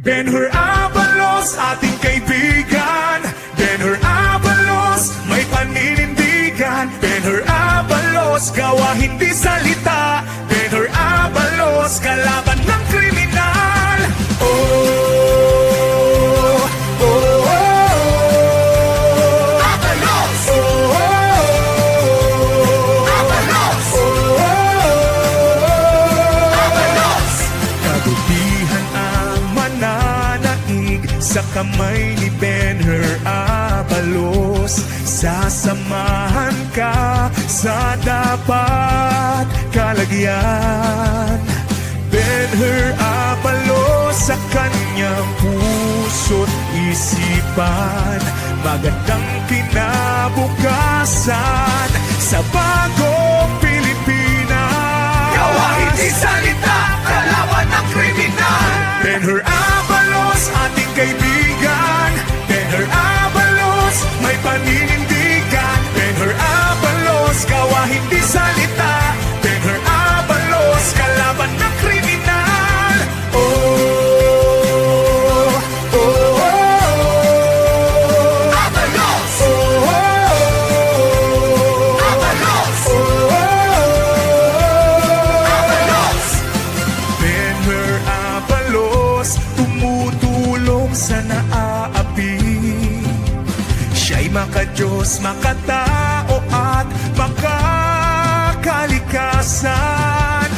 Benhur Abalos, ating kaibigan. Benhur Abalos, may paninindigan. Benhur Abalos, gawa hindi salita. Benhur Abalos, kalaban ng kriminal. Oh, oh, oh, oh. Abalos! Oh, oh, oh. Abalos! Oh, oh, oh. Abalos! Kabutihan ang mananaig sa kamay ni Benhur Abalos. Sasamahan ka sa dapat kalagyan. Benhur Abalos sa kanyang puso't isipan. Magandang kinabukasan sa bagong Pilipinas. Gawa hindi salita, kalaban ng kriminal. Benhur Abalos, ating kaibigan. Benhur Abalos, may paninindigan. Benhur Abalos, gawa hindi salita. Benhur Abalos, kalaban ng kriminal. Oh, oh, oh, oh. Abalos! Oh, oh, oh. Abalos! Oh, oh, oh. Abalos! Benhur Abalos, tumutulong sa naaapi. Siya'y makadiyos, makatao at makakalikasan.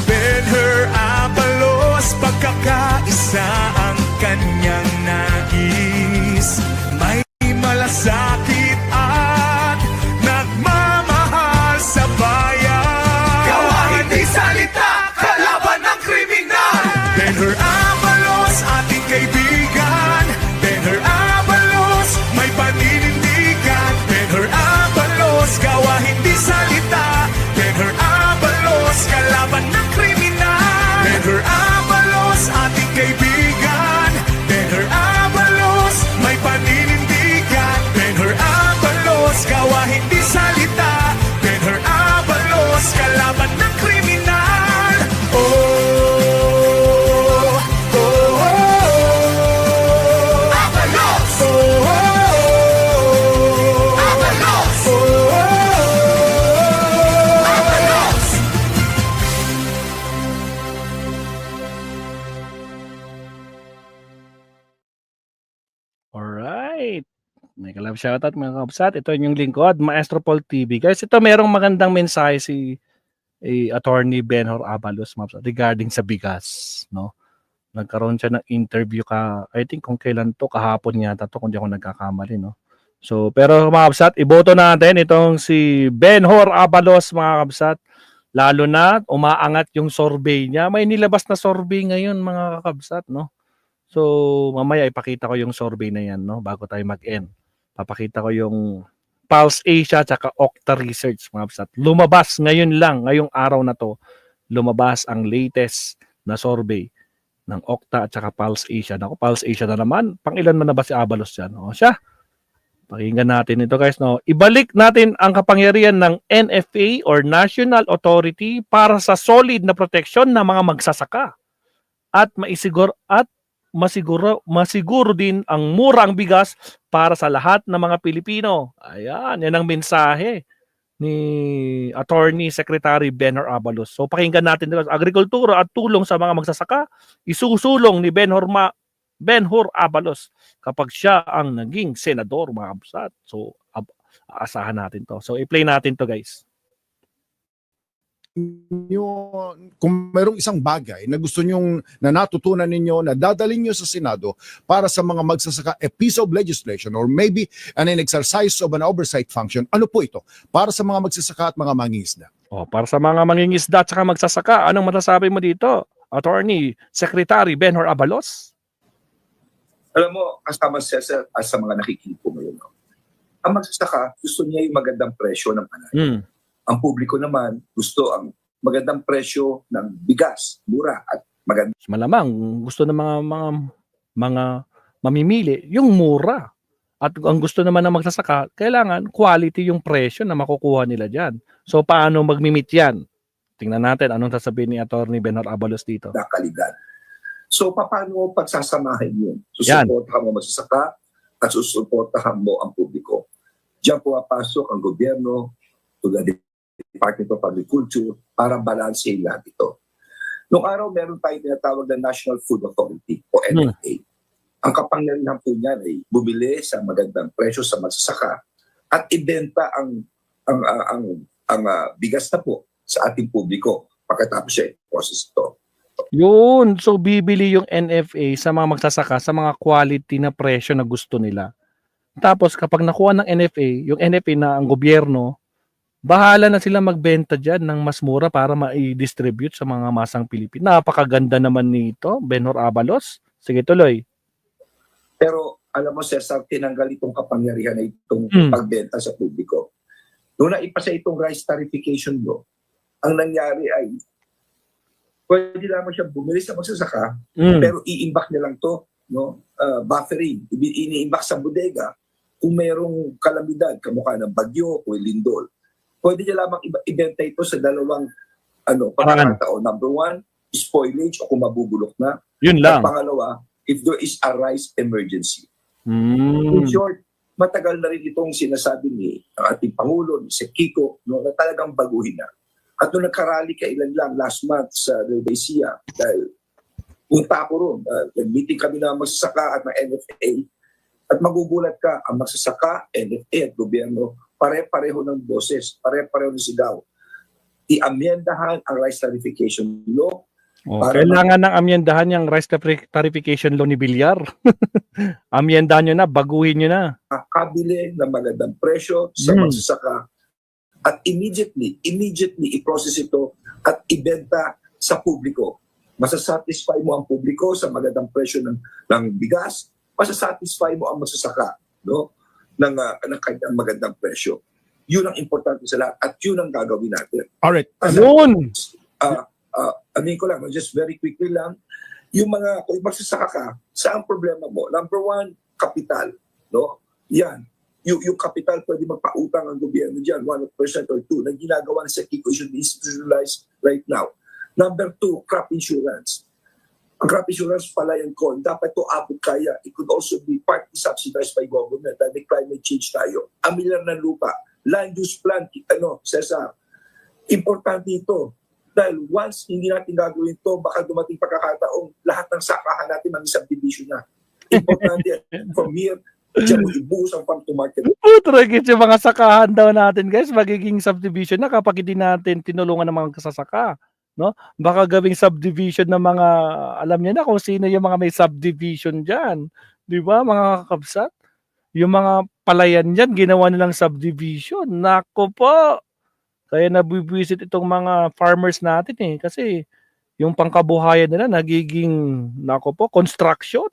Benhur Abalos, pagkakaisa ang kanyang nais. May malasakit at nagmamahal sa bayan. Gawa hindi salita, kalaban ng kriminal. Benhur Abalos, ating kaibigan. Benhur Abalos, may paninindigan. Benhur Abalos, gawa hindi salita. Benhur Abalos, kalaban ng kriminal. Benhur Abalos, ating kaibigan. Benhur Abalos, may paninindigan. Benhur Abalos, gawa hindi salita. Benhur Abalos, kalaban ng kriminal. Oh, oh, oh, oh. Abalos! Oh, oh, oh. Abalos! Oh, oh, oh. Abalos! Alright. May kalab shoutout mga kabsat. Ito yung lingkod, Maestro Paul TV. Guys, ito merong magandang mensahe si Attorney Benhur Abalos regarding sa bigas. No? Nagkaroon siya ng interview I think kung kailan to, kahapon yata to, kung di ako nagkakamali. No? So, pero mga kabsat, iboto natin itong si Benhur Abalos mga kabsat. Lalo na umaangat yung survey niya. May nilabas na survey ngayon mga kabsat. No? So, mamaya ipakita ko yung survey na yan, no? Bago tayo mag-end. Papakita ko yung Pulse Asia at Okta Research, mga kabsat. Lumabas ngayon lang, ngayong araw na to, lumabas ang latest na survey ng Okta at Pulse Asia. Naku, Pulse Asia na naman. Pangilan man na ba si Abalos yan? O, siya. Pakinggan natin ito, guys. No? Ibalik natin ang kapangyarihan ng NFA or National Authority para sa solid na proteksyon ng mga magsasaka at masiguro din ang murang bigas para sa lahat ng mga Pilipino. Ayan, yan ang mensahe ni Attorney Secretary Benhur Abalos. So pakinggan natin dito, agrikultura at tulong sa mga magsasaka, isusulong ni Benhur Abalos kapag siya ang naging senador, mga kabsat. So aasahan natin to. So i-play natin to, guys. Kung mayroong isang bagay na gusto nyong na natutunan ninyo na dadalhin nyo sa Senado para sa mga magsasaka, a piece of legislation or maybe an exercise of an oversight function, ano po ito? Para sa mga magsasaka at mga mangingisda. Para sa mga mangingisda at magsasaka, anong masasabi mo dito, Attorney Secretary Benhur Abalos? Alam mo, kasama sa mga nakikinig po ngayon, ang magsasaka, gusto niya yung magandang presyo ng panay. Ang publiko naman gusto ang magandang presyo ng bigas, mura at maganda. Malamang gusto ng mga mamimili yung mura. At ang gusto naman ng magsasaka, kailangan quality yung presyo na makukuha nila diyan. So paano magmi-meet yan? Tingnan natin anong sasabihin ni Attorney Benhur Abalos dito. Na kalidad. So, paano mo pagsasamahin yun? Yan. Susuportahan mo magsasaka at susuportahan mo ang publiko. Diyan pumapasok ang gobyerno, tulad ng Department of Agriculture, para balansehin lahat ito. Noong araw, meron tayong tinatawag na National Food Authority o NFA. Ang kapangyarihan po niyan ay bumili sa magandang presyo sa magsasaka at ibenta ang bigas na po sa ating publiko pagkatapos siya i-process ito. Yun. So, bibili yung NFA sa mga magsasaka sa mga quality na presyo na gusto nila. Tapos, kapag nakuha ng NFA, yung NFA na ang gobyerno, bahala na sila magbenta dyan ng mas mura para ma-distribute sa mga masang Pilipino. Napakaganda naman nito, Benhur Abalos. Sige, tuloy. Pero, alam mo, Cesar, tinanggal itong kapangyarihan na itong pagbenta sa publiko. Noong naipasa itong rice tarification law, ang nangyari ay pwede lamang siya bumili sa magsasaka, pero i-imbak niya lang to, no? Buffering, ini-imbak sa bodega kung mayroong kalamidad, kamukha ng bagyo o lindol. Pwede niya lamang ibenta ito sa dalawang pagkakataon. Number one, spoilage o kung mabubulok na. Yun lang. At pangalawa, if there is a rice emergency. In short, matagal na rin itong sinasabi ni ating Pangulo, si Kiko, no, na talagang baguhin na. At nung nagkarally kailan lang last month sa Delvesia, dahil punta ako ron, nag-meeting kami na magsasaka at ng NFA, at magugulat ka, ang magsasaka, NFA at gobyerno, pare-pareho ng boses, pare-pareho ng sigaw. I-amyendahan ang rice tarification law. Kailangan ng amyendahan yung rice tarification law ni Villar. Amyendahan nyo na, baguhin nyo na. Kabili ng magandang presyo sa magsasaka at immediately i-process ito at ibenta sa publiko. Masasatisfy mo ang publiko sa magandang presyo ng bigas, masasatisfy mo ang magsasaka, no? ng kanyang magandang presyo. Yun ang importante sa lahat at yun ang gagawin natin. Alright. Yun! Amin ko lang, just very quickly lang, yung mga, kung magsasaka ka, saan problema mo? Number one, kapital. No? Yan. Yung kapital, pwede magpautang ang gobyerno dyan, 1% or 2%, na ginagawa sa Kiko should be institutionalized right now. Number two, crop insurance. Ang crop insurance pala yung con, dapat ito abot kaya. It could also be partly subsidized by government dahil may climate change tayo. Amilyar ng lupa, land use plan, Cesar, importante ito. Dahil once hindi natin gagawin ito, baka dumating pagkakataong lahat ng sakahan natin maging subdivision na. Importante from here, diyan mo ibuhos ang farm to market. Tragit yung mga sakahan daw natin, guys, magiging subdivision na kapag hindi natin tinulungan ng mga kasasaka. No? Baka gawing subdivision ng mga, alam niyo na kung sino yung mga may subdivision dyan. Di ba, mga kakabsat? Yung mga palayan dyan, ginawa nilang subdivision. Nako po! Kaya nabibwisit itong mga farmers natin kasi yung pangkabuhayan nila nagiging, nako po, construction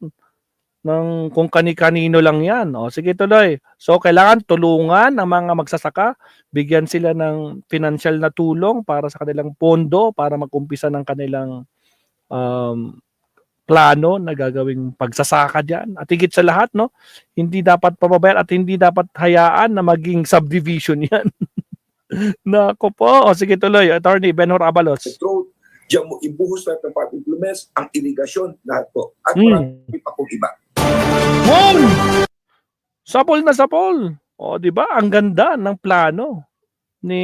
ng kung kani-kanino lang yan. O, sige, tuloy. So, kailangan tulungan ang mga magsasaka, bigyan sila ng financial na tulong para sa kanilang pondo, para mag-umpisa ng kanilang plano na gagawing pagsasaka dyan. At higit sa lahat, no, hindi dapat pababayaan at hindi dapat hayaan na maging subdivision yan. Nako po. O, sige, tuloy. Attorney Benhur Abalos. Diyan mo ibuhos lahat ng farm implements, ang irigasyon, lahat po. At marami pa kong iba. Boom! Sapol na sapol. O, di ba? Ang ganda ng plano ni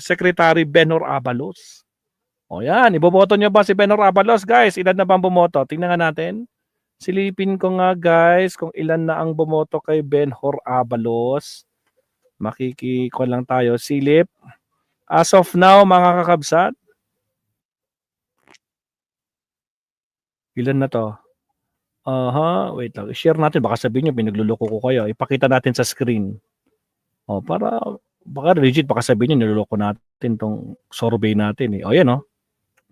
Secretary Benhur Abalos. O yan, iboboto niyo ba si Benhur Abalos, guys? Ilan na bang bumoto? Tingnan nga natin. Silipin ko nga, guys, kung ilan na ang bumoto kay Benhur Abalos. Makikiko lang tayo. Silip. As of now, mga kakabsat, ilan na to? Wait lang. Share natin. Baka sabihin nyo, pinagluloko ko kayo. Ipakita natin sa screen. O, para, baka legit, baka sabihin nyo, niluloko natin tong survey natin. O, yan o.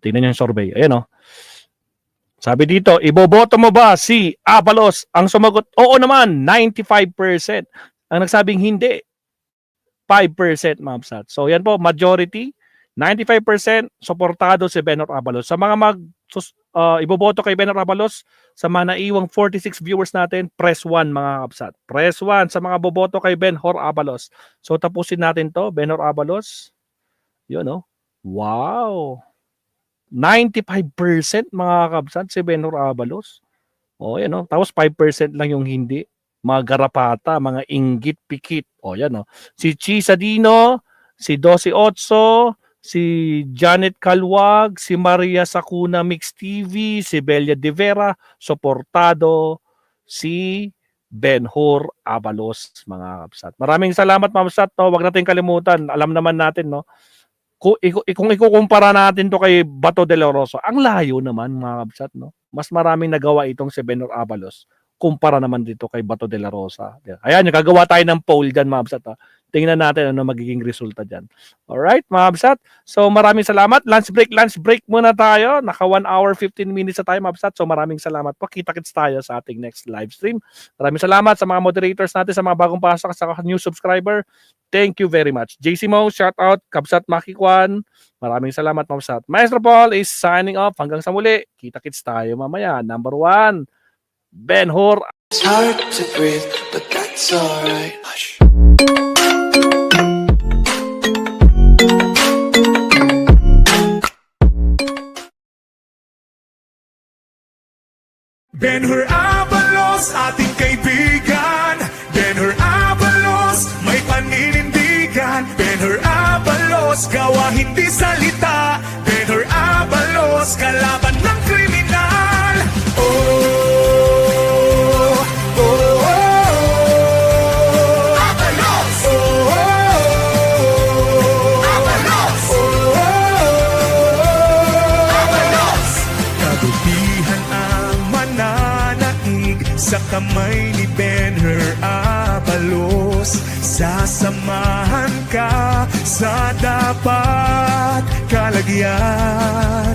Tingnan nyo yung survey. Ayan o. Sabi dito, iboboto mo ba si Abalos? Ang sumagot, oo naman, 95%. Ang nagsabing hindi, 5%, ma'amsat. So, yan po, majority, 95% suportado si Benhur Abalos. Sa mga iboboto kay Benhur Abalos, sa mga naiwang 46 viewers natin, press 1 mga kapsat. Press 1 sa mga boboto kay Benhur Abalos. So tapusin natin to, Benhur Abalos. Yun, no? Wow! 95% mga kabsat si Benhur Abalos. O yan, no? Tapos 5% lang yung hindi. Mga garapata, mga inggit, pikit. O yan, no? Si Chisa Dino, si Dosi Otso, si Janet Calwag, si Maria Sakuna Mix TV, si Belia De Vera, suportado si Benhur Abalos, mga kabsat. Maraming salamat, mga kabsat. No? Huwag natin kalimutan. Alam naman natin, no? Kung ikukumpara natin to kay Bato de la Rosa, ang layo naman, mga kabsat, no? Mas maraming nagawa itong si Benhur Abalos kumpara naman dito kay Bato de la Rosa. Ayan, gagawa tayo ng poll dyan, mga kabsat. Tingnan natin ano magiging resulta dyan. Alright, mga kabsat. So maraming salamat. Lunch break muna tayo. Naka 1 hour 15 minutes na tayo, mga kabsat. So maraming salamat po. Kita-kits tayo sa ating next live stream. Maraming salamat sa mga moderators natin, sa mga bagong pasok, sa new subscriber. Thank you very much. JC Mo, shout out. Kabsat Makikwan. Maraming salamat, mga kabsat. Maestro Paul is signing off. Hanggang sa muli. Kita-kits tayo mamaya. Number 1, Benhur. It's hard to breathe, but that's alright. Hush. Benhur Abalos, ating kaibigan. Benhur Abalos, may paninindigan. Benhur Abalos, gawa hindi salita. Benhur Abalos, kalaban ng kriminal. Oh, oh, oh, oh. Abalos! Oh, oh, oh. Abalos! Oh, oh, oh. Abalos! Kabutihan ang mananaig sa kamay ni Benhur Abalos. Sasamahan ka sa dapat kalagyan.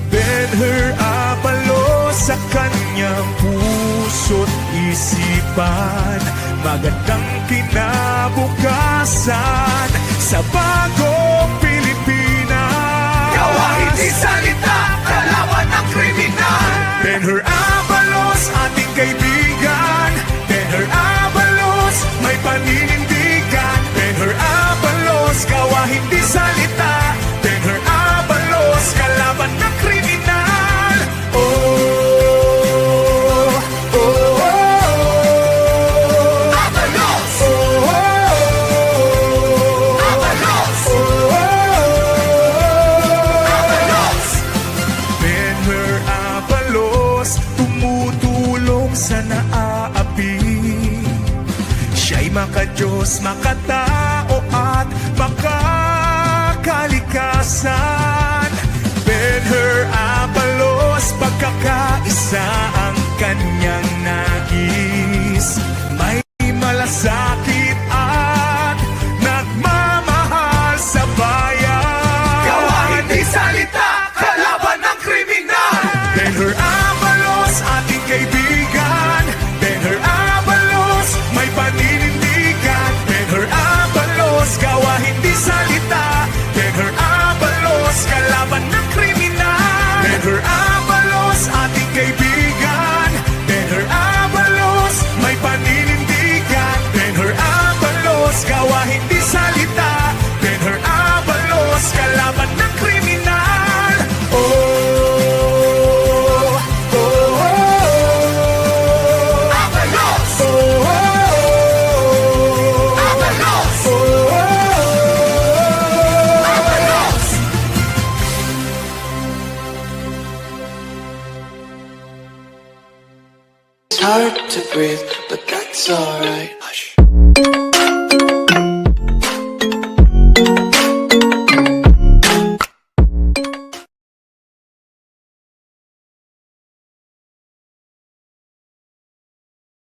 Benhur Abalos, sa kanyang puso't isipan, magandang kinabukasan sa bagong Pilipinas. Gawa hindi salita, kalaban ng kriminal. Benhur Abalos, ating kaibigan. Benhur Abalos, may paninindigan. Benhur Abalos, gawa hindi salita. Benhur Abalos, kalaban ng kriminal. Oh, oh, oh, oh. Abalos! Oh, oh, oh. Abalos! Oh, oh, oh. Abalos! Benhur Abalos, tumutulong sa naaapi. Siya'y makadiyos, makatao at makakalikasan. Benhur Abalos, pagkakaisa ang kanyang nais. May malasakit at nagmamahal sa bayan. Gawa hindi salita, kalaban ng kriminal. Benhur Abalos, ating kaibigan. Benhur Abalos, may paninindigan. Benhur Abalos, gawa hindi salita. Benhur Abalos, kalaban ng kriminal. Benhur Abalos, ating kaibigan. Benhur Abalos, may paninindigan. Benhur Abalos, gawa hindi salita. Benhur Abalos, kalaban ng kriminal. Oh, oh, oh, oh. Abalos! Oh, oh, oh. Abalos! Oh, oh, oh. Abalos! It's hard to breathe, but that's alright. Hush.